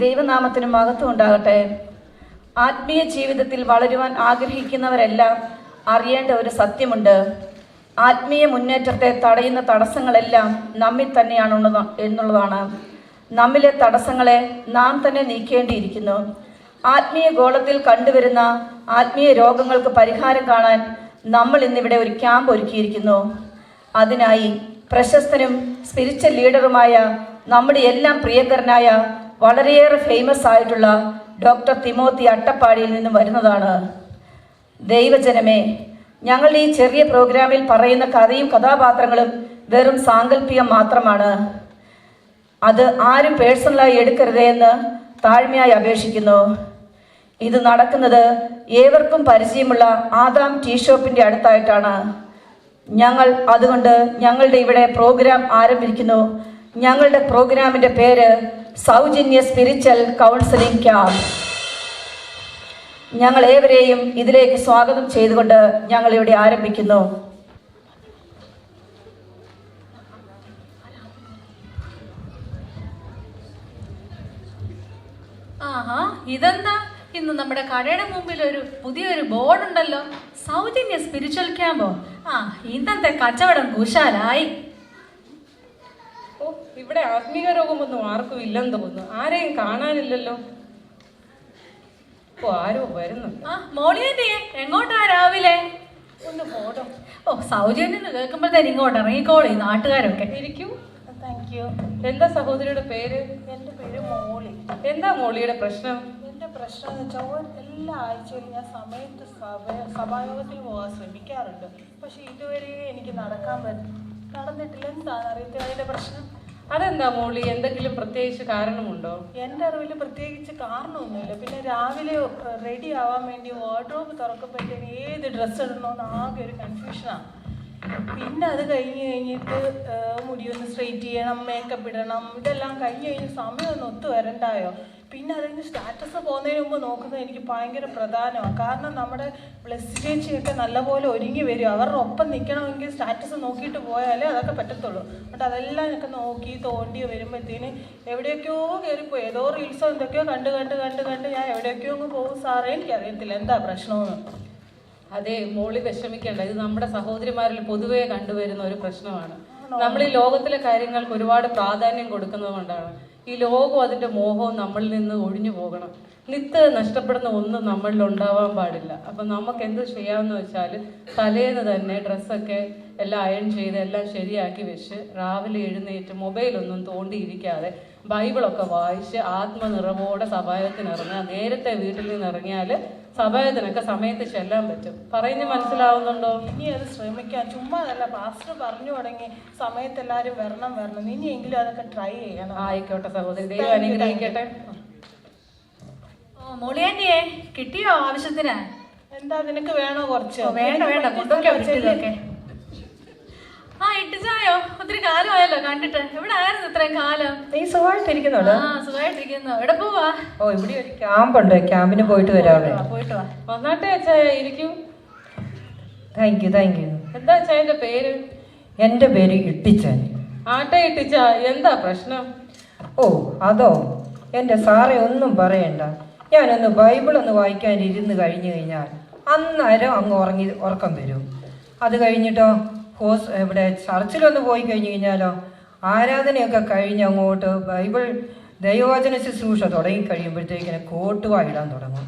ദൈവനാമത്തിന് മഹത്വം ഉണ്ടാകട്ടെ. ആത്മീയ ജീവിതത്തിൽ വളരുവാൻ ആഗ്രഹിക്കുന്നവരെല്ലാം അറിയേണ്ട ഒരു സത്യമുണ്ട്. ആത്മീയ മുന്നേറ്റത്തെ തടയുന്ന തടസ്സങ്ങളെല്ലാം നമ്മിൽ തന്നെയാണ് എന്നുള്ളതാണ്. നമ്മിലെ തടസ്സങ്ങളെ നാം തന്നെ നീക്കേണ്ടിയിരിക്കുന്നു. ആത്മീയ ഗോളത്തിൽ കണ്ടുവരുന്ന ആത്മീയ രോഗങ്ങൾക്ക് പരിഹാരം കാണാൻ നമ്മൾ ഇന്നിവിടെ ഒരു ക്യാമ്പ് ഒരുക്കിയിരിക്കുന്നു. അതിനായി പ്രശസ്തനും സ്പിരിച്വൽ ലീഡറുമായ നമ്മുടെ എല്ലാം പ്രിയങ്കരനായ വളരെയേറെ ഫേമസ് ആയിട്ടുള്ള ഡോക്ടർ തിമോത്തി അട്ടപ്പാടിയിൽ നിന്നും വരുന്നതാണ്. ദൈവജനമേ, ഞങ്ങൾ ഈ ചെറിയ പ്രോഗ്രാമിൽ പറയുന്ന കഥയും കഥാപാത്രങ്ങളും വെറും സാങ്കല്പികം മാത്രമാണ്. അത് ആരും പേഴ്സണലായി എടുക്കരുതേ എന്ന് താഴ്മയായി അപേക്ഷിക്കുന്നു. ഇത് നടക്കുന്നത് ഏവർക്കും പരിചയമുള്ള ആദാം ടീ ഷോപ്പിൻ്റെ അടുത്തായിട്ടാണ്. അതുകൊണ്ട് ഞങ്ങളുടെ ഇവിടെ പ്രോഗ്രാം ആരംഭിക്കുന്നു. ഞങ്ങളുടെ പ്രോഗ്രാമിൻ്റെ പേര് സൗജന്യ സ്പിരിച്വൽ കൗൺസിലിംഗ് ക്യാമ്പ്. ഞങ്ങൾ ഏവരെയും ഇതിലേക്ക് സ്വാഗതം ചെയ്തുകൊണ്ട് ഞങ്ങൾ ഇവിടെ ആരംഭിക്കുന്നു. ആഹാ, ഇതെന്താ ഇന്ന് നമ്മുടെ കടയുടെ മുമ്പിൽ പുതിയൊരു ബോർഡ് ഉണ്ടല്ലോ, സൗജന്യ സ്പിരിച്വൽ ക്യാമ്പോ. ഇന്നത്തെ കച്ചവടം കുശാലായി. ഇവിടെ ആത്മീക രോഗമൊന്നും ആർക്കും ഇല്ലെന്ന് തോന്നുന്നു. ആരെയും കാണാനില്ലല്ലോ. ആരോ വരുന്നു. മോളിയന്റെ എങ്ങോട്ടാ രാവിലെ? ഒന്ന് പോടോ. സൗജന്യം കേൾക്കുമ്പോഴത്തേന് ഇങ്ങോട്ട് ഇറങ്ങിക്കോളി നാട്ടുകാരൊക്കെ. ഇരിക്കൂ. Thank you. എന്താ സഹോദരിയുടെ പേര്? എൻ്റെ പേര് മോളി. എന്താ മോളിയുടെ പ്രശ്നം? എൻ്റെ പ്രശ്നം എന്ന് വെച്ചാൽ എല്ലാ ആഴ്ചയിലും ഞാൻ സമയത്ത് സഭായോഗത്തിൽ പോകാൻ ശ്രമിക്കാറുണ്ട്. പക്ഷെ ഇതുവരെ എനിക്ക് നടന്നിട്ടില്ല. എന്താണ് അറിയത്തില്ല അതിൻ്റെ പ്രശ്നം. അതെന്താ മോളി, എന്തെങ്കിലും പ്രത്യേകിച്ച് കാരണമുണ്ടോ? എൻ്റെ അറിവിൽ പ്രത്യേകിച്ച് കാരണമൊന്നുമില്ല. പിന്നെ രാവിലെ റെഡി ആവാൻ വേണ്ടി വാർഡ്രോബ് തുറക്കുമ്പോഴത്തേന് ഏത് ഡ്രസ്സ് ഇടണമെന്ന് ആകെ ഒരു കൺഫ്യൂഷനാണ്. പിന്നെ അത് കഴിഞ്ഞിട്ട് മുടിയൊന്ന് സ്ട്രെയിറ്റ് ചെയ്യണം, മേക്കപ്പ് ഇടണം. ഇതെല്ലാം കഴിഞ്ഞ് സമയമൊന്നും ഒത്തു വരണ്ടായോ. പിന്നെ അതിന് സ്റ്റാറ്റസ് പോകുന്നതിന് മുമ്പ് നോക്കുന്നത് എനിക്ക് ഭയങ്കര പ്രധാനമാണ്. കാരണം നമ്മുടെ ബ്ലസ് ചേച്ചിയൊക്കെ നല്ലപോലെ ഒരുങ്ങി വരും. അവരുടെ ഒപ്പം നിൽക്കണമെങ്കിൽ സ്റ്റാറ്റസ് നോക്കിയിട്ട് പോയാലേ അതൊക്കെ പറ്റത്തുള്ളൂ. എന്നിട്ട് അതെല്ലാം എനിക്ക് നോക്കി തോണ്ടി വരുമ്പോഴത്തേന് എവിടെയൊക്കെയോ കയറിപ്പോയി. ഏതോ റീൽസോ എന്തൊക്കെയോ കണ്ട് ഞാൻ എവിടെയൊക്കെയോ അങ്ങ് പോകും. സാറേ, എനിക്കറിയത്തില്ല എന്താ പ്രശ്നമെന്ന്. അതെ മോളി, വിഷമിക്കേണ്ട. ഇത് നമ്മുടെ സഹോദരിമാരിൽ പൊതുവെ കണ്ടുവരുന്ന ഒരു പ്രശ്നമാണ്. നമ്മൾ ഈ ലോകത്തിലെ കാര്യങ്ങൾക്ക് ഒരുപാട് പ്രാധാന്യം കൊടുക്കുന്നത് കൊണ്ടാണ്. ഈ ലോകവും അതിൻ്റെ മോഹവും നമ്മളിൽ നിന്ന് ഒഴിഞ്ഞു പോകണം. നഷ്ടപ്പെടുന്ന ഒന്നും നമ്മളിൽ ഉണ്ടാവാൻ പാടില്ല. അപ്പം നമുക്ക് എന്ത് ചെയ്യാമെന്ന് വെച്ചാൽ തലേന്ന് തന്നെ ഡ്രസ്സൊക്കെ എല്ലാം അയൺ ചെയ്ത് എല്ലാം ശരിയാക്കി വെച്ച് രാവിലെ എഴുന്നേറ്റ് മൊബൈലൊന്നും തോണ്ടിയിരിക്കാതെ ബൈബിളൊക്കെ വായിച്ച് ആത്മനിറവോടെ സഭായത്തിനിറങ്ങുക. നേരത്തെ വീട്ടിൽ നിന്ന് ഇറങ്ങിയാൽ സഭായത്തിനൊക്കെ സമയത്ത് ചെല്ലാൻ പറ്റും. പറയുന്നത് മനസ്സിലാവുന്നുണ്ടോ? ഇനി അത് ശ്രമിക്കാം. ചുമ്മാ അതല്ല, പാസ്റ്റർ പറഞ്ഞു തുടങ്ങി സമയത്ത് എല്ലാവരും വരണം. ഇനിയെങ്കിലും അതൊക്കെ ട്രൈ ചെയ്യണം. ആയിക്കോട്ടെ സഹോദരി, ദൈവം അനുഗ്രഹിക്കട്ടെ. മോളിയാന്റിയെ കിട്ടിയോ ആവശ്യത്തിന്? എന്താ നിനക്ക് വേണോ? കുറച്ച് വേണ്ട കൊണ്ടൊക്കെ ഇട്ടിച്ചായോ? ഒത്തിരി കാലമായല്ലോ കണ്ടിട്ട്. എവിടെ ആയിരുന്നു ഇത്രയും കാലം? നീ സുഖമായിട്ടിരിക്കുന്നുണ്ടോ? സുഖമായിട്ടിരിക്കുന്നു. എവിടെ പോവാ? ഇവിടെ ഒരു ക്യാമ്പുണ്ട്, ക്യാമ്പിന് പോയിട്ട് വരാവേ. പോയിട്ട് വാ. വന്നാട്ടെ അച്ചായ, ഇരിക്കൂ. Thank you. എന്താ അച്ചായന്റെ പേര്? എൻ്റെ പേര് ഇട്ടിച്ചാൻ. ആട്ടെ ഇട്ടിച്ച, എന്താ പ്രശ്നം? അതോ എൻ്റെ സാറേ, ഒന്നും പറയണ്ട. ഞാനൊന്ന് ബൈബിളൊന്ന് വായിക്കാൻ ഇരുന്ന് കഴിഞ്ഞാൽ അന്നേരം അങ്ങ് ഉറക്കം വരും. അത് കഴിഞ്ഞിട്ടോ ഇവിടെ ചർച്ചിലൊന്ന് പോയി കഴിഞ്ഞാലോ ആരാധനയൊക്കെ കഴിഞ്ഞ് അങ്ങോട്ട് ബൈബിൾ ദൈവവചന ശുശ്രൂഷ തുടങ്ങി കഴിയുമ്പോഴത്തേക്കിനെ കോട്ടുവായിടാൻ തുടങ്ങും.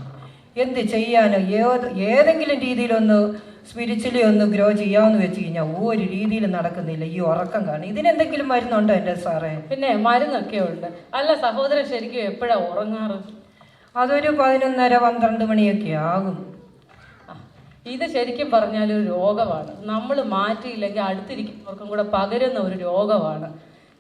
എന്ത് ചെയ്യാനോ, ഏതെങ്കിലും രീതിയിലൊന്ന് സ്പിരിച്വലി ഒന്ന് ഗ്രോ ചെയ്യാമെന്ന് വെച്ച് കഴിഞ്ഞാൽ ഒരു രീതിയിൽ നടക്കുന്നില്ല. ഈ ഉറക്കം കാണും. ഇതിനെന്തെങ്കിലും മരുന്നുണ്ടോ എൻ്റെ സാറേ? പിന്നെ മരുന്നൊക്കെ ഉണ്ട്. അല്ല സഹോദരൻ ശരിക്കും എപ്പോഴാ ഉറങ്ങാറ്? അതൊരു 11:30-12 മണിയൊക്കെ ആകും. ഇത് ശരിക്കും പറഞ്ഞാൽ ഒരു രോഗമാണ്. നമ്മൾ മാറ്റിയില്ലെങ്കിൽ അടുത്തിരിക്കുന്നവർക്കും കൂടെ പകരുന്ന ഒരു രോഗമാണ്.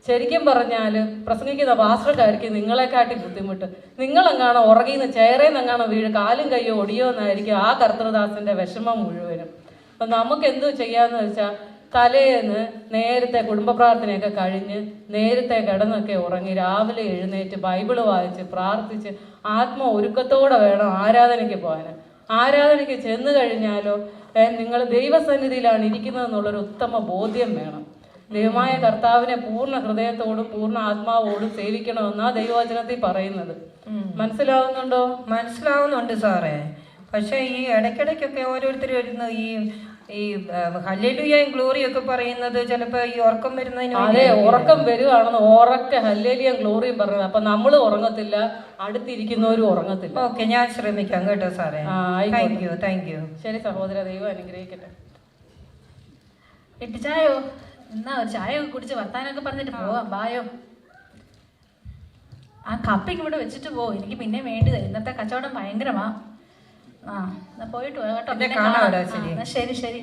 ശരിക്കും പറഞ്ഞാൽ പ്രസംഗിക്കുന്ന പാസ്റ്റർക്കാർക്ക് നിങ്ങളെക്കാട്ടി ബുദ്ധിമുട്ട്. നിങ്ങളെങ്ങാണോ ഉറങ്ങിന്ന് ചെയറേന്നെങ്ങാണോ കാലും കയ്യോ ഒടിയോ എന്നായിരിക്കും ആ കർത്തൃദാസന്റെ വിഷമം മുഴുവനും. അപ്പം നമുക്ക് എന്തു ചെയ്യാന്ന് വെച്ചാൽ തലേന്ന് നേരത്തെ കുടുംബ പ്രാർത്ഥനയൊക്കെ കഴിഞ്ഞ് നേരത്തെ കിടന്നൊക്കെ ഉറങ്ങി രാവിലെ എഴുന്നേറ്റ് ബൈബിള് വായിച്ച് പ്രാർത്ഥിച്ച് ഒരുക്കത്തോടെ വേണം ആരാധനയ്ക്ക് പോകാൻ. ആരാധനയ്ക്ക് ചെന്ന് കഴിഞ്ഞാലോ നിങ്ങൾ ദൈവസന്നിധിയിലാണ് ഇരിക്കുന്നത് എന്നുള്ളൊരു ഉത്തമ ബോധ്യം വേണം. ദൈവമായ കർത്താവിനെ പൂർണ്ണ ഹൃദയത്തോടും പൂർണ്ണ ആത്മാവോടും സേവിക്കണമെന്നാ ദൈവവചനത്തിൽ പറയുന്നത്. മനസ്സിലാവുന്നുണ്ടോ? മനസ്സിലാവുന്നുണ്ട് സാറേ. പക്ഷെ ഈ ഇടയ്ക്കിടയ്ക്കൊക്കെ ഓരോരുത്തർ വരുന്ന ഈ ഹല്ലേലൂയയും ഗ്ലോറിയും ഒക്കെ പറയുന്നത് ചിലപ്പോ ഈ ഉറക്കം വരുന്നതിന് അതെ, ഉറക്കം വരുവാണെന്ന് ഉറക്കെ ഹല്ലേലൂയയും ഗ്ലോറിയും പറയുന്നത്. അപ്പൊ നമ്മൾ ഉറങ്ങത്തില്ല, അടുത്തിരിക്കുന്നവരും ഉറങ്ങത്തില്ല. ഓക്കെ, ഞാൻ ശ്രമിക്കാം കേട്ടോ സാറേ. Thank you. ശരി സഹോദര, ദൈവം അനുഗ്രഹിക്കട്ടെ. ഇട്ടിച്ചായോ, എന്നാ ഒരു ചായ ഒക്കെ കുടിച്ച് വർത്താനൊക്കെ പറഞ്ഞിട്ട് പോവാം. ബായോ. ആ കപ്പിക്ക് ഇവിടെ വെച്ചിട്ട് പോ, എനിക്ക് പിന്നെ വേണ്ടത്. ഇന്നത്തെ കച്ചവടം ഭയങ്കരമാ. ആ, എന്നാ പോയിട്ട് പോ കേട്ടോ. പിന്നെ കാണാം. ശരി ശരി.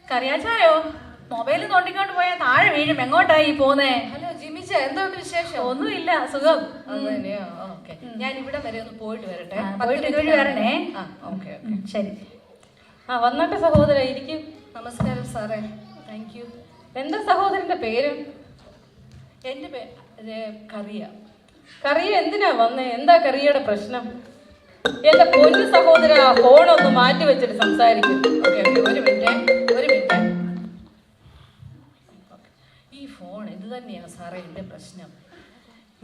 കറിയാച്ചായോ, മൊബൈൽ തോണ്ടിക്കൊണ്ട് പോയാൽ താഴെ വീഴും. എങ്ങോട്ടായി പോന്നേ? ഹലോ ജിമിച്ച, എന്തുകൊണ്ട് വിശേഷം? ഒന്നുമില്ല, സുഖം. ഞാൻ ഇവിടെ വരെ ഒന്ന് പോയിട്ട് വരട്ടെ. പോയിട്ട് ഇതുവഴി വരണേ. ശരി. ആ, വന്നോട്ടെ സഹോദര, ഇരിക്കും. നമസ്കാരം സാറേ. Thank you. എന്താ സഹോദരന്റെ പേര്? എൻ്റെ പേര് കറിയ. കറിയ എന്തിനാ വന്നേ? എന്താ കറിയയുടെ പ്രശ്നം? എന്റെ പൊന്നു സഹോദര, ഫോണൊന്ന് മാറ്റി വെച്ചിട്ട് സംസാരിക്കും. ഒരു മിനിറ്റ്. ഈ ഫോൺ ഇത് തന്നെയാണ് സാറേ എൻ്റെ പ്രശ്നം.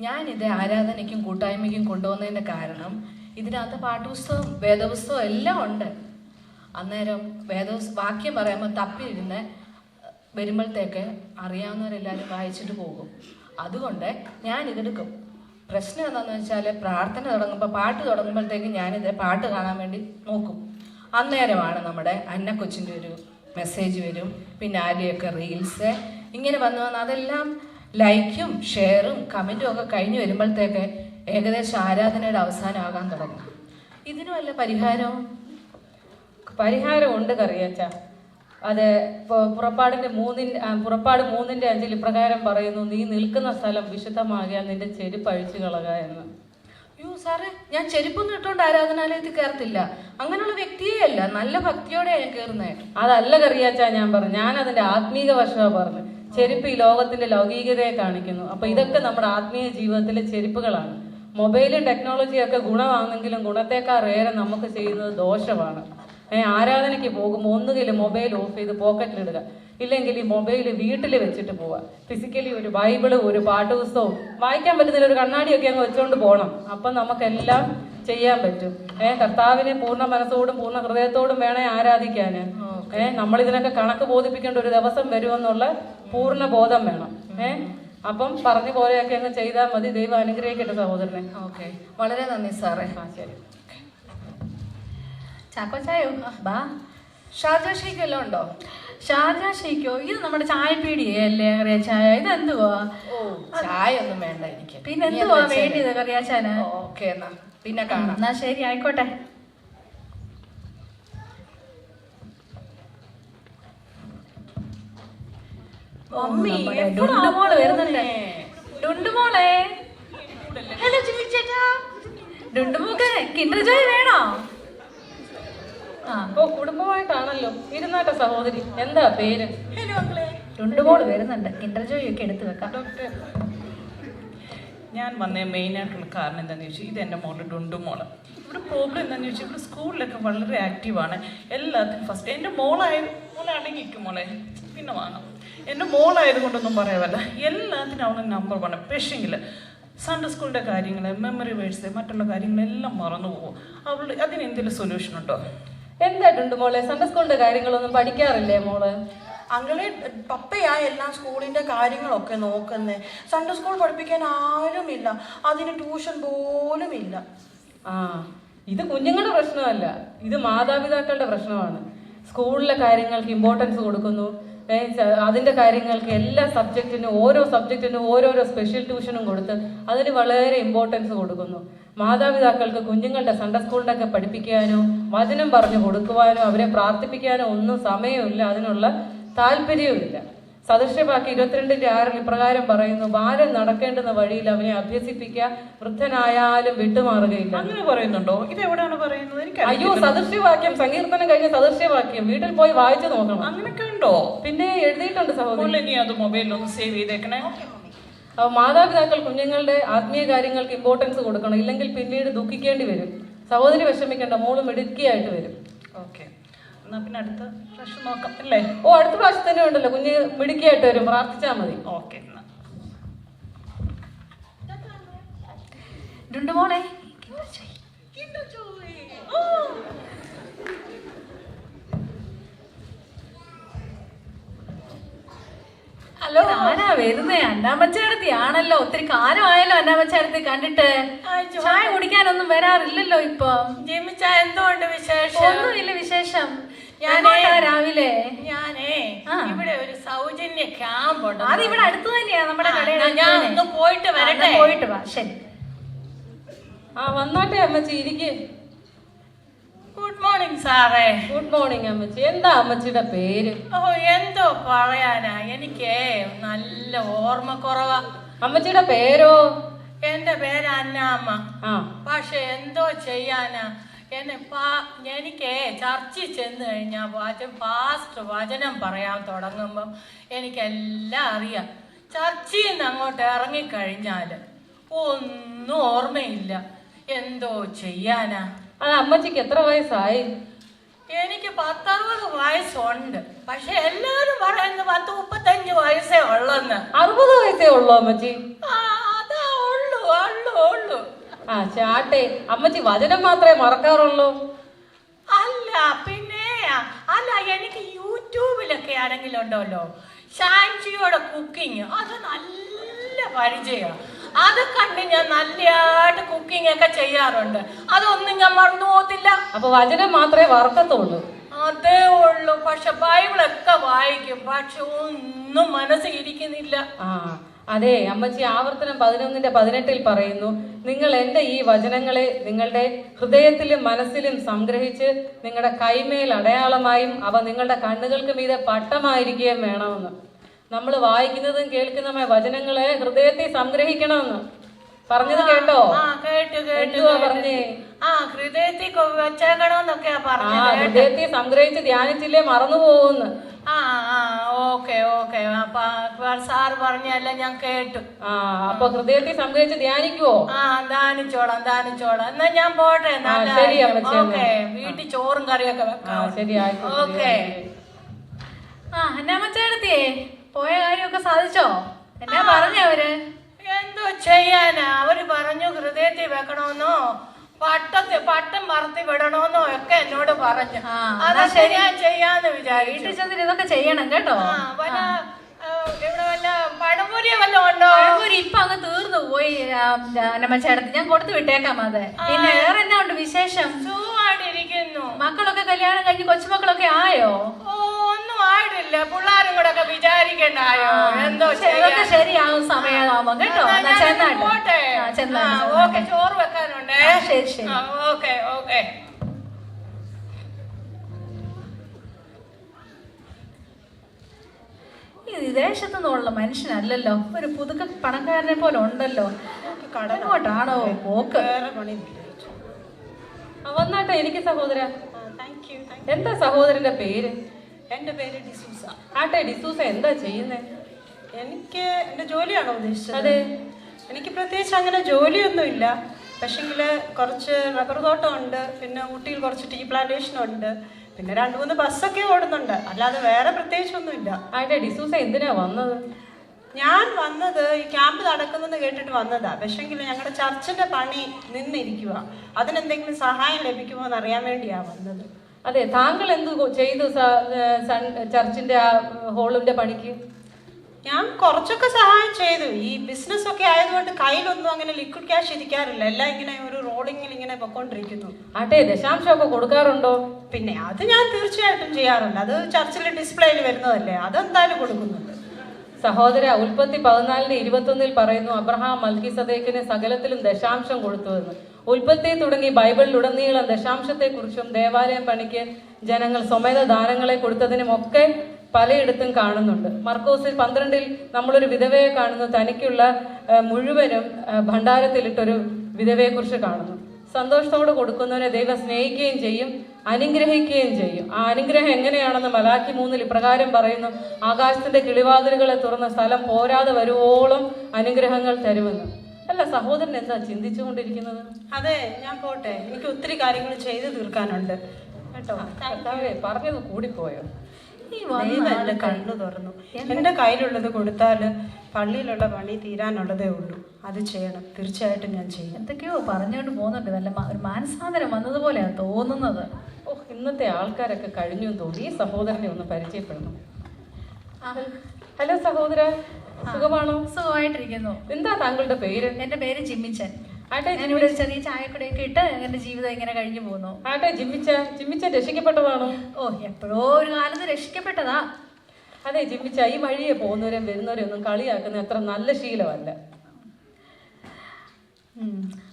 ഞാനിത് ആരാധനയ്ക്കും കൂട്ടായ്മയ്ക്കും കൊണ്ടുവന്നതിൻ്റെ കാരണം ഇതിനകത്ത് പാഠപുസ്തകം, വേദപുസ്തകം എല്ലാം ഉണ്ട്. അന്നേരം വാക്യം പറയുമ്പോൾ തപ്പിയിരുന്ന് വരുമ്പോഴത്തേക്ക് അറിയാവുന്നവരെല്ലാവരും വായിച്ചിട്ട് പോകും. അതുകൊണ്ട് ഞാനിതെടുക്കും. പ്രശ്നം എന്താണെന്ന് വെച്ചാൽ, പ്രാർത്ഥന തുടങ്ങുമ്പോൾ, പാട്ട് തുടങ്ങുമ്പോഴത്തേക്ക് ഞാനിത് പാട്ട് കാണാൻ വേണ്ടി നോക്കും. അന്നേരമാണ് നമ്മുടെ അന്നക്കൊച്ചിൻ്റെ ഒരു മെസ്സേജ് വരും, പിന്നെ ആരുടെയൊക്കെ റീൽസ് ഇങ്ങനെ വന്നു അതെല്ലാം ലൈക്കും ഷെയറും കമൻറ്റും ഒക്കെ കഴിഞ്ഞ് വരുമ്പോഴത്തേക്ക് ഏകദേശം ആരാധനയുടെ അവസാനമാകാൻ തുടങ്ങും. ഇതിന് വല്ല പരിഹാരമുണ്ട് കറിയാച്ച. അത് പുറപ്പാട് 3:5 ഇപ്രകാരം പറയുന്നു: നീ നിൽക്കുന്ന സ്ഥലം വിശുദ്ധമാകിയാൽ നിന്റെ ചെരുപ്പ് അഴിച്ചു കളക എന്ന്. അയ്യോ സാറേ, ഞാൻ ചെരുപ്പൊന്നും ഇട്ടുകൊണ്ട് ആരാധനാലയത്തിൽ കയറത്തില്ല. അങ്ങനെയുള്ള വ്യക്തിയേ അല്ല, നല്ല ഭക്തിയോടെയാണ് ഞാൻ കയറുന്നത്. അതല്ല കറിയാച്ച ഞാൻ പറഞ്ഞു, ഞാൻ അതിന്റെ ആത്മീക വശമാണ് പറഞ്ഞു. ചെരുപ്പ് ഈ ലോകത്തിന്റെ ലൗകികതയെ കാണിക്കുന്നു. അപ്പൊ ഇതൊക്കെ നമ്മുടെ ആത്മീയ ജീവിതത്തിലെ ചെരുപ്പുകളാണ്. മൊബൈലും ടെക്നോളജിയും ഒക്കെ ഗുണമാണെങ്കിലും ഗുണത്തെക്കാളേറെ നമുക്ക് ചെയ്യുന്നത് ദോഷമാണ്. ആരാധനയ്ക്ക് പോകുമ്പോൾ ഒന്നുകിൽ മൊബൈൽ ഓഫ് ചെയ്ത് പോക്കറ്റിലിടുക, ഇല്ലെങ്കിൽ ഈ മൊബൈൽ വീട്ടിൽ വെച്ചിട്ട് പോവുക. ഫിസിക്കലി ഒരു ബൈബിള്, ഒരു പാഠപുസ്തകവും വായിക്കാൻ പറ്റുന്നില്ല, ഒരു കണ്ണാടിയൊക്കെ അങ്ങ് വെച്ചുകൊണ്ട് പോകണം. അപ്പം നമുക്കെല്ലാം ചെയ്യാൻ പറ്റും. കർത്താവിനെ പൂർണ്ണ മനസ്സോടും പൂർണ്ണ ഹൃദയത്തോടും വേണേ ആരാധിക്കാന്. നമ്മളിതിനൊക്കെ കണക്ക് ബോധിപ്പിക്കേണ്ട ഒരു ദിവസം വരുമെന്നുള്ള പൂർണ്ണ ബോധം വേണം. അപ്പം പറഞ്ഞ പോലെയൊക്കെ അങ്ങ് ചെയ്താൽ മതി. ദൈവം അനുഗ്രഹിക്കട്ടെ സഹോദരനെ. ഓക്കെ, വളരെ നന്ദി സാറേ. ശരി. ചാക്കോച്ചായോ, ബാ. ഷാജാ ഷെയ്ക്ക് വല്ലതും ഉണ്ടോ? ഷാജാ ഷെയ്ക്കോ? ഇത് നമ്മുടെ ചായപ്പീടിയല്ലേ കറിയാച്ചായ? ഇതെന്തുവാ? ഓ, ചായ ഒന്നും വേണ്ട എനിക്ക്. പിന്നെ എന്തുവാ വേണ്ടിയത് കറിയാച്ചാന്? ഓക്കെ, എന്നാ പിന്നെ കാണാം. എന്നാ ശരി, ആയിക്കോട്ടെ. ഡുണ്ടുമോള് വരുന്നുണ്ട്. ഡുണ്ടുമോളെ, ഹലോ ജിമ്മി ചേട്ടാ. ഡുണ്ടുമോക്ക് കിൻഡർ ജോയ് വേണോ? ഓ, കുടുംബമായിട്ടാണല്ലോ. ഇരുന്നാട്ടെ സഹോദരി, എന്താ പേര്? ഡുണ്ടുമോള് വരുന്നുണ്ട്. കിൻഡർ ജോയ് ഒക്കെ എടുത്തു വെക്കാം. ഞാൻ വന്ന മെയിനായിട്ടുള്ള കാരണം എന്താണെന്ന് ചോദിച്ചാൽ, ഇത് എൻ്റെ മോള് ഡുണ്ടുമോള്. ഇവിടെ പ്രോബ്ലം എന്താണെന്ന് ചോദിച്ചാൽ, ഇവിടെ സ്കൂളിലൊക്കെ വളരെ ആക്റ്റീവാണ്. എല്ലാത്തിനും ഫസ്റ്റ്. എൻ്റെ മോളെ അടങ്ങിക്കും മോളെ, പിന്നെ വാങ്ങാം. എൻ്റെ മോളായതുകൊണ്ടൊന്നും പറയാമല്ല, എല്ലാത്തിനും അവളെ നമ്പർ 1. പക്ഷേങ്കിൽ സൺഡേ സ്കൂളിൻ്റെ കാര്യങ്ങൾ, മെമ്മറി വേഴ്സ്, മറ്റുള്ള കാര്യങ്ങളെല്ലാം മറന്നു പോകും. അതിന് എന്തെങ്കിലും സൊല്യൂഷൻ ഉണ്ടോ? എന്തായിട്ടുണ്ട് മോളെ? സൺഡേ സ്കൂളിന്റെ കാര്യങ്ങളൊന്നും പഠിക്കാറില്ലേ മോള്? അങ്ങളെ പപ്പയാ എല്ലാം സ്കൂളിൻ്റെ കാര്യങ്ങളൊക്കെ നോക്കുന്നത്. സൺഡേ സ്കൂൾ പഠിപ്പിക്കാൻ ആരുമില്ല, അതിന് ട്യൂഷൻ പോലും ഇല്ല. ഇത് കുഞ്ഞുങ്ങളുടെ പ്രശ്നമല്ല, ഇത് മാതാപിതാക്കളുടെ പ്രശ്നമാണ്. സ്കൂളിലെ കാര്യങ്ങൾക്ക് ഇമ്പോർട്ടൻസ് കൊടുക്കുന്നു. അതിൻ്റെ കാര്യങ്ങൾക്ക് എല്ലാ സബ്ജക്റ്റിനും ഓരോരോ സ്പെഷ്യൽ ട്യൂഷനും കൊടുത്ത് അതിന് വളരെ ഇമ്പോർട്ടൻസ് കൊടുക്കുന്നു. മാതാപിതാക്കൾക്ക് കുഞ്ഞുങ്ങളുടെ സൺഡേ സ്കൂളിൻ്റെ ഒക്കെ പഠിപ്പിക്കാനോ വചനം പറഞ്ഞു കൊടുക്കുവാനോ അവരെ പ്രാർത്ഥിപ്പിക്കാനോ ഒന്നും സമയമില്ല, അതിനുള്ള താല്പര്യവുമില്ല. സദൃശ്യവാക്യം 22:6 ഇപ്രകാരം പറയുന്നു: ഭാരം നടക്കേണ്ടുന്ന വഴിയിൽ അവനെ അഭ്യസിപ്പിക്കുക, വൃദ്ധനായാലും വിട്ടുമാറുകയില്ല. അങ്ങനെ പറയുന്നുണ്ടോ? ഇത് എവിടെയാണ് പറയുന്നത്? എനിക്ക് അയ്യോ, സദൃശ്യവാക്യം, സങ്കീർത്തനം കഴിഞ്ഞ സദൃശ്യവാക്യം വീട്ടിൽ പോയി വായിച്ചു നോക്കണം. അങ്ങനെയൊക്കെ ഉണ്ടോ? പിന്നെ എഴുതിയിട്ടുണ്ട് സഹോദരൻ. നീ അത് മൊബൈലിലൊന്ന് സേവ് ചെയ്തേക്കണേ. മാതാപിതാക്കൾ കുഞ്ഞുങ്ങളുടെ ആത്മീയ കാര്യങ്ങൾക്ക് ഇമ്പോർട്ടൻസ് കൊടുക്കണം, ഇല്ലെങ്കിൽ പിന്നീട് ദുഃഖിക്കേണ്ടി വരും. സഹോദരി വിഷമിക്കേണ്ട, മോള് മിടുക്കിയായിട്ട് വരും. ഓക്കെ, എന്നാ പിന്നെ അടുത്ത പ്രാവശ്യം നോക്കാം അല്ലേ? ഓ, അടുത്ത പ്രാവശ്യം തന്നെ ഉണ്ടല്ലോ, കുഞ്ഞ് മിടുക്കിയായിട്ട് വരും, പ്രാർത്ഥിച്ചാൽ മതി. ഓക്കെ എന്നാ. ഡുണ്ടുമോളെ ഹലോ, ആരാ വരുന്നേ? അന്നാമ്മച്ചേടത്തി ആണല്ലോ. ഒത്തിരി കാലമായല്ലോ അന്നാമ്മച്ചേടത്തി കണ്ടിട്ട്. ചായ കുടിക്കാനൊന്നും വരാറില്ലല്ലോ ഇപ്പൊ. ജിമിച്ച എന്തുകൊണ്ട് വിശേഷം? ഒന്നുമില്ല വിശേഷം. ഞാനേ രാവിലെ ഇവിടെ ഒരു സൗജന്യ ക്യാമ്പ് ഉണ്ട്. അത് ഇവിടെ അടുത്ത് തന്നെയാ നമ്മുടെ കടയുടെ. ഞാൻ ഒന്ന് പോയിട്ട് വരട്ടെ. പോയിട്ട് വാ. ശരി. വന്നാട്ടെ അമ്മച്ചി, ഇരിക്കേ. ഗുഡ് മോർണിംഗ് സാറേ. ഗുഡ് മോർണിംഗ് അമ്മച്ചി. എന്താ അമ്മച്ചിയുടെ പേര്? ഓ, എന്തോ പറയാനാ, എനിക്ക് നല്ല ഓർമ്മക്കുറവാ. അമ്മച്ചിയുടെ പേരോ? എന്റെ പേര് അന്നാമ്മ. ആ, പക്ഷെ എന്തോ ചെയ്യാനാ, എനിക്ക് ചർച്ചിൽ ചെന്ന് കഴിഞ്ഞാൽ ഫാസ്റ്റ് വചനം പറയാൻ തുടങ്ങുമ്പം എനിക്കെല്ലാം അറിയാം. ചർച്ചിൽ നിന്ന് അങ്ങോട്ട് ഇറങ്ങിക്കഴിഞ്ഞാൽ ഒന്നും ഓർമ്മയില്ല. എന്തോ ചെയ്യാനാ. അത് അമ്മച്ചിക്ക് എത്ര വയസ്സായി? എനിക്ക് 10-60 വയസ്സുണ്ട്. പക്ഷെ എല്ലാരും പറയുന്നത് 30-35 വയസ്സേ ഉള്ളെന്ന്. 60 വയസ്സേ ഉള്ളൂ അമ്മച്ചി? അതാ ഉള്ളു. ആ ചാട്ടെ, അമ്മച്ചി വചനം മാത്രമേ മറക്കാറുള്ളൂ? അല്ല പിന്നെ എനിക്ക് യൂട്യൂബിലൊക്കെ ആരെങ്കിലും ഉണ്ടല്ലോ ഷാൻജിയുടെ കുക്കിംഗ്, അത് നല്ല പരിചയം. അത് കണ്ട് ഞാൻ നല്ലതായിട്ട് കുക്കിംഗ് ഒക്കെ ചെയ്യാറുണ്ട്. അതൊന്നും ഞാൻ മറന്നു പോകത്തില്ല. അപ്പൊ വചനം മാത്രമേ വറക്കത്തുള്ളൂ? അതേ ഉള്ളു. പക്ഷെ ബൈബിളൊക്കെ വായിക്കും, പക്ഷെ ഒന്നും മനസ്സിൽ ഇരിക്കുന്നില്ല. അതെ അമ്മച്ചി, ആവർത്തനം 11:18 പറയുന്നു, നിങ്ങൾ എൻ്റെ ഈ വചനങ്ങളെ നിങ്ങളുടെ ഹൃദയത്തിലും മനസ്സിലും സംഗ്രഹിച്ച് നിങ്ങളുടെ കൈമേൽ അടയാളമായും അവ നിങ്ങളുടെ കണ്ണുകൾക്ക് മീതെ പട്ടമായിരിക്കുകയും വേണമെന്ന്. നമ്മൾ വായിക്കുന്നതും കേൾക്കുന്നതുമായ വചനങ്ങളെ ഹൃദയത്തിൽ സംഗ്രഹിക്കണമെന്ന് പറഞ്ഞത് കേട്ടോ? എന്തുവാ പറഞ്ഞേ? ഹൃദയത്തിൽ വെച്ചേക്കണോന്നൊക്കെയാ പറഞ്ഞത്. ഹൃദയത്തിൽ സംഗ്രഹിച്ച് ധ്യാനിച്ചില്ലേ മറന്നു പോകുന്നു. ഓക്കെ സാർ പറഞ്ഞല്ല ഞാൻ കേട്ടു. അപ്പൊ ഹൃദയത്തിൽ സംഗ്രഹിച്ച് ധ്യാനിക്കുവോ? ധ്യാനിച്ചോളാം. എന്നാ ഞാൻ പോട്ടെ. ശരി അമ്മച്ചി. വീട്ടിൽ ചോറും കറിയൊക്കെ വെക്കാം. ശരി, ഓക്കെ. അന്നാമ്മച്ചേടത്തിയേ, പോയ കാര്യമൊക്കെ സാധിച്ചോ? എന്നാ പറഞ്ഞവര്? എന്തോ ചെയ്യാനാ, അവര് പറഞ്ഞു ഹൃദയത്തിൽ വെക്കണമെന്നോ പട്ടം പറത്തി വിടണോന്നോ ഒക്കെ എന്നോട് പറഞ്ഞു. അതൊക്കെ ഞാൻ ചെയ്യാന്ന് വിചാരിച്ചു. വീട്ടിൽ ചെന്നിട്ട് ഇതൊക്കെ ചെയ്യണം കേട്ടോ. ഇവിടെ വല്ല പഴംപൊരിയോ വല്ലതും ഉണ്ടോ? പഴംപൊരി ഇപ്പൊ അങ്ങ് തീർന്നു പോയി അന്നമ്മച്ചേടത്തി. ഞാൻ കൊടുത്തു വിട്ടേക്കാം അത്. പിന്നെ വേറെ എന്നാ ഉണ്ട് വിശേഷം? സുഖമായിട്ടിരിക്കുന്നു. മക്കളൊക്കെ കല്യാണം കഴിഞ്ഞ് കൊച്ചുമക്കളൊക്കെ ആയോ? ഒന്നും ആയിട്ടില്ല. പിള്ളേരും കൂടെ ഒക്കെ വിചാരിക്കണ്ടായോ? എന്തോ അതൊക്കെ ശരിയാവും സമയമാകുമ്പോ കേട്ടോ. പോട്ടെ. ഓക്കെ, ചോറ് വെക്കാനുണ്ടേ. ശരി. ഓക്കെ. ഈ വിദേശത്തു നിന്നുള്ള മനുഷ്യനല്ലല്ലോ, ഒരു പുതുക്ക പണക്കാരനെ പോലെ ഉണ്ടല്ലോ. എങ്ങോട്ടാണോ പോക്ക്? വന്നാട്ടെ. എനിക്ക് സഹോദര. എന്താ സഹോദരന്റെ പേര്? എൻ്റെ പേര് ഡിസൂസ. ആട്ടെ ഡിസൂസ, എന്താ ചെയ്യുന്നേ? എനിക്ക് എൻ്റെ ജോലിയാണോ ഉദ്ദേശിച്ചത്? അതെ. എനിക്ക് പ്രത്യേകിച്ച് അങ്ങനെ ജോലിയൊന്നുമില്ല. പക്ഷെങ്കിൽ കുറച്ച് റബ്ബർ തോട്ടമുണ്ട്, പിന്നെ ഊട്ടിയിൽ കുറച്ച് ടീ പ്ലാന്റേഷൻ ഉണ്ട്, പിന്നെ 2-3 ബസ്സൊക്കെ ഓടുന്നുണ്ട്. അല്ലാതെ വേറെ പ്രത്യേകിച്ചൊന്നുമില്ല. ആട്ടെ ഡിസൂസ, എന്തിനാ വന്നത്? ഞാൻ വന്നത് ഈ ക്യാമ്പ് നടക്കുന്നെന്ന് കേട്ടിട്ട് വന്നതാ. പക്ഷെങ്കിൽ ഞങ്ങളുടെ ചർച്ചിന്റെ പണി നിന്നിരിക്കുക, അതിനെന്തെങ്കിലും സഹായം ലഭിക്കുമോ എന്ന് അറിയാൻ വേണ്ടിയാ വന്നത്. അതെ, താങ്കൾ എന്ത് ചെയ്തു ചർച്ചിന്റെ ആ ഹോളിന്റെ പണിക്ക്? ഞാൻ കുറച്ചൊക്കെ സഹായം ചെയ്തു. ഈ ബിസിനസ് ഒക്കെ ആയതുകൊണ്ട് കയ്യിലൊന്നും അങ്ങനെ ലിക്വിഡ് ക്യാഷ് ഇരിക്കാറില്ല. എല്ലാം ഇങ്ങനെ ഒരു റോളിങ്ങിൽ ഇങ്ങനെ പൊക്കോണ്ടിരിക്കുന്നു. ആട്ടെ, ദശാംശമൊക്കെ കൊടുക്കാറുണ്ടോ? പിന്നെ അത് ഞാൻ തീർച്ചയായിട്ടും ചെയ്യാറുണ്ട്. അത് ചർച്ചിലെ ഡിസ്പ്ലേയിൽ വരുന്നതല്ലേ, അതെന്തായാലും കൊടുക്കുന്നുണ്ട്. സഹോദര, ഉൽപ്പത്തി 14:21 പറയുന്നു, അബ്രഹാം മൽക്കിസദേക്കിന് സകലത്തിലും ദശാംശം കൊടുത്തുവെന്ന്. ഉൽപ്പത്തി തുടങ്ങി ബൈബിളിലുടനീളം ദശാംശത്തെക്കുറിച്ചും ദേവാലയം പണിക്ക് ജനങ്ങൾ സ്വമേധ ദാനങ്ങളെ കൊടുത്തതിനുമൊക്കെ പലയിടത്തും കാണുന്നുണ്ട്. മർക്കോസിൽ 12 നമ്മളൊരു വിധവയെ കാണുന്നു. തനിക്കുള്ള മുഴുവനും ഭണ്ഡാരത്തിലിട്ടൊരു വിധവയെക്കുറിച്ച് കാണുന്നു. സന്തോഷത്തോടെ കൊടുക്കുന്നവനെ ദൈവം സ്നേഹിക്കുകയും ചെയ്യും, അനുഗ്രഹിക്കുകയും ചെയ്യും. ആ അനുഗ്രഹം എങ്ങനെയാണെന്ന് മലാക്കി 3 ഇപ്രകാരം പറയുന്നു, ആകാശത്തിന്റെ കിളിവാതിലുകളെ തുറന്ന സ്ഥലം പോരാതെ വരുവോളം അനുഗ്രഹങ്ങൾ തരുമെന്ന്. അല്ല സഹോദരൻ എന്താ ചിന്തിച്ചുകൊണ്ടിരിക്കുന്നത്? അതെ, ഞാൻ പോട്ടെ, എനിക്ക് ഒത്തിരി കാര്യങ്ങൾ ചെയ്തു തീർക്കാനുണ്ട് കേട്ടോ. കർത്താവേ, പറഞ്ഞത് കൂടിപ്പോയോ? ദൈവം എന്റെ കണ്ണു തുറന്നു. എന്റെ കയ്യിലുള്ളത് കൊടുത്താൽ പള്ളിയിലുള്ള പണി തീരാനുള്ളതേ ഉള്ളൂ. അത് ചെയ്യണം, തീർച്ചയായിട്ടും ഞാൻ ചെയ്യും. എന്തൊക്കെയോ പറഞ്ഞുകൊണ്ട് പോകുന്നുണ്ട്. നല്ല ഒരു മാനസാന്തരം വന്നതുപോലെയാണ് തോന്നുന്നത്. ഓ, ഇന്നത്തെ ആൾക്കാരൊക്കെ കഴിഞ്ഞു തോന്നി. ഈ സഹോദരനെ ഒന്ന് പരിചയപ്പെടണം. ഹലോ സഹോദര, സുഖമാണോ? സുഖമായിട്ടിരിക്കുന്നു. എന്താ താങ്കളുടെ പേര്? എന്റെ പേര് ജിമ്മിച്ചൻ. ആട്ടെ, ഞാനിവിടെ ഒരു ചെറിയ ചായക്കടയൊക്കെ ഇട്ട് എന്റെ ജീവിതം ഇങ്ങനെ കഴിഞ്ഞു പോകുന്നു. ആട്ടെ, ജിമ്മിച്ച രക്ഷിക്കപ്പെട്ടതാണോ? ഓ, എപ്പോഴോ ഒരു കാലത്ത് രക്ഷിക്കപ്പെട്ടതാ. അതെ ജിമ്മിച്ച, ഈ വഴിയെ പോകുന്നവരെയും വരുന്നവരെയും ഒന്നും കളിയാക്കുന്ന അത്ര നല്ല ശീലമല്ല.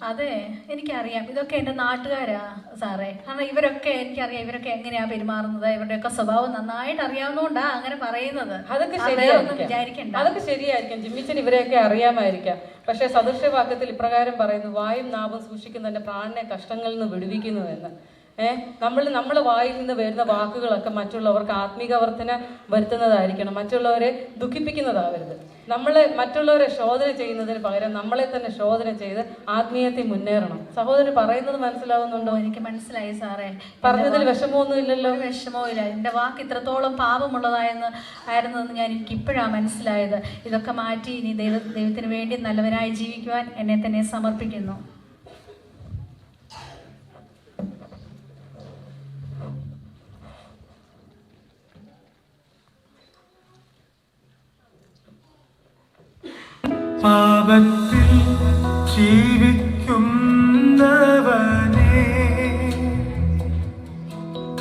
അതെ, എനിക്കറിയാം. ഇതൊക്കെ എൻ്റെ നാട്ടുകാരാ സാറേ. കാരണം ഇവരൊക്കെ എനിക്കറിയാം, ഇവരൊക്കെ എങ്ങനെയാ പെരുമാറുന്നത്, ഇവരുടെയൊക്കെ സ്വഭാവം നന്നായിട്ട് അറിയാവുന്നതുകൊണ്ടാ അങ്ങനെ പറയുന്നത്. അതൊക്കെ വിചാരിക്കണ്ട. അതൊക്കെ ശരിയായിരിക്കും. ജിമ്മിച്ചൻ ഇവരെയൊക്കെ അറിയാമായിരിക്കാം. പക്ഷെ സദൃശവാക്യത്തിൽ ഇപ്രകാരം പറയുന്നു, വായും നാവും സൂക്ഷിക്കുന്നതിന്റെ പ്രാണനെ കഷ്ടങ്ങളിൽ നിന്ന് വിടുവിക്കുന്നു എന്ന്. നമ്മളെ വായിൽ നിന്ന് വരുന്ന വാക്കുകളൊക്കെ മറ്റുള്ളവർക്ക് ആത്മീകവർത്തന വരുത്തുന്നതായിരിക്കണം, മറ്റുള്ളവരെ ദുഃഖിപ്പിക്കുന്നതാവരുത്. മറ്റുള്ളവരെ ശോധന ചെയ്യുന്നതിന് പകരം നമ്മളെ തന്നെ ശോധന ചെയ്ത് ആത്മീയത്തിൽ മുന്നേറണം. സഹോദരൻ പറയുന്നത് മനസ്സിലാവുന്നുണ്ടോ? എനിക്ക് മനസ്സിലായി സാറേ. പറഞ്ഞതിൽ വിഷമമൊന്നും ഇല്ലല്ലോ? വിഷമവും ഇല്ല. എൻ്റെ വാക്ക് ഇത്രത്തോളം ആയിരുന്നതെന്ന് എനിക്ക് ഇപ്പോഴാണ് മനസ്സിലായത്. ഇതൊക്കെ മാറ്റി ഇനി ദൈവത്തിന് വേണ്ടി നല്ലവരായി ജീവിക്കുവാൻ എന്നെ തന്നെ സമർപ്പിക്കുന്നു. പാപത്തിൽ ജീവിക്കുന്നവനെ,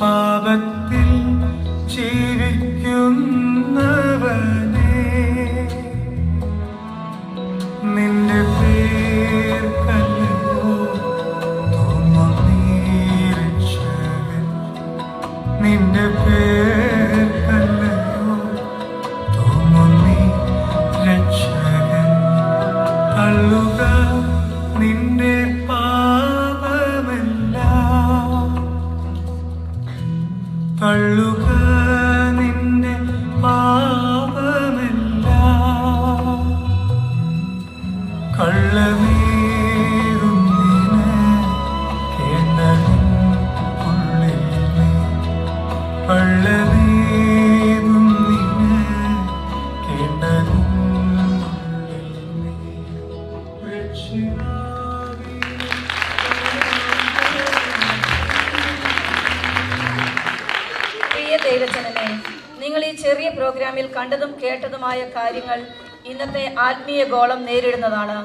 പാപത്തിൽ ജീവിക്കുന്നവനെ, നിന്റെ പേർക്കല്ലോ തോന്നീരക്ഷകൻ, നിന്റെ പേർക്കല്ലോ തോന്നി രക്ഷകൻ. തള്ളുക നിന്റെ പാപമെല്ലാം, തള്ളുക നിന്റെ പാപമെല്ലാം, കള്ളമേറുന്നിന് കേട്ടതും ഉള്ളിൽ നീ, കള്ളമേറുന്നിന് കേട്ടതും പ്രിയ ദൈവജനമേ, നിങ്ങൾ ഈ ചെറിയ പ്രോഗ്രാമിൽ കണ്ടതും കേട്ടതുമായ കാര്യങ്ങൾ ഇന്നത്തെ ആത്മീയ ഗോളം നേരിടുന്നതാണ്.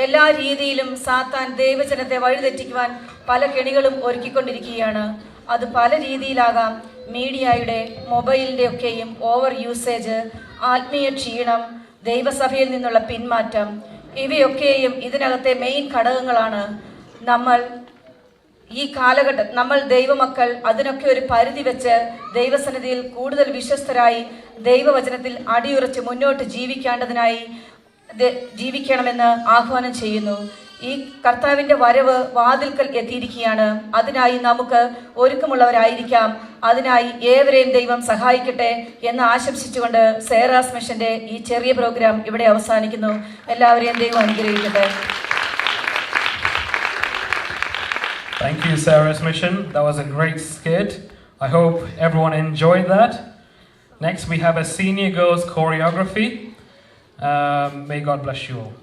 എല്ലാ രീതിയിലും സാത്താൻ ദൈവജനത്തെ വഴിതെറ്റിക്കുവാൻ പല കെണികളും ഒരുക്കിക്കൊണ്ടിരിക്കുകയാണ്. അത് പല രീതിയിലാകാം. മീഡിയയുടെ, മൊബൈലിൻ്റെ ഒക്കെയും ഓവർ യൂസേജ്, ആത്മീയ ക്ഷീണം, ദൈവസഭയിൽ നിന്നുള്ള പിന്മാറ്റം, ഇവയൊക്കെയും ഇതിനകത്തെ മെയിൻ ഘടകങ്ങളാണ്. നമ്മൾ ദൈവമക്കൾ അതിനൊക്കെ ഒരു പരിധി വെച്ച് ദൈവസന്നിധിയിൽ കൂടുതൽ വിശ്വസ്തരായി ദൈവവചനത്തിൽ അടിയുറച്ച് മുന്നോട്ട് ജീവിക്കണമെന്ന് ആഹ്വാനം ചെയ്യുന്നു. ഈ കർത്താവിൻ്റെ വരവ് വാതിൽക്കൽ എത്തിയിരിക്കുകയാണ്. അതിനായി നമുക്ക് ഒരുക്കമുള്ളവരായിരിക്കാം. അതിനായി ഏവരെയും ദൈവം സഹായിക്കട്ടെ എന്ന് ആശംസിച്ചുകൊണ്ട് സേറാസ് മിഷന്റെ ഈ ചെറിയ പ്രോഗ്രാം ഇവിടെ അവസാനിക്കുന്നു. എല്ലാവരെയും ദൈവം അനുഗ്രഹിക്കട്ടെ. Thank you, Sarah's Mission. That was a great skit. I hope everyone enjoyed that. Next, we have a senior girls choreography. May God bless you all.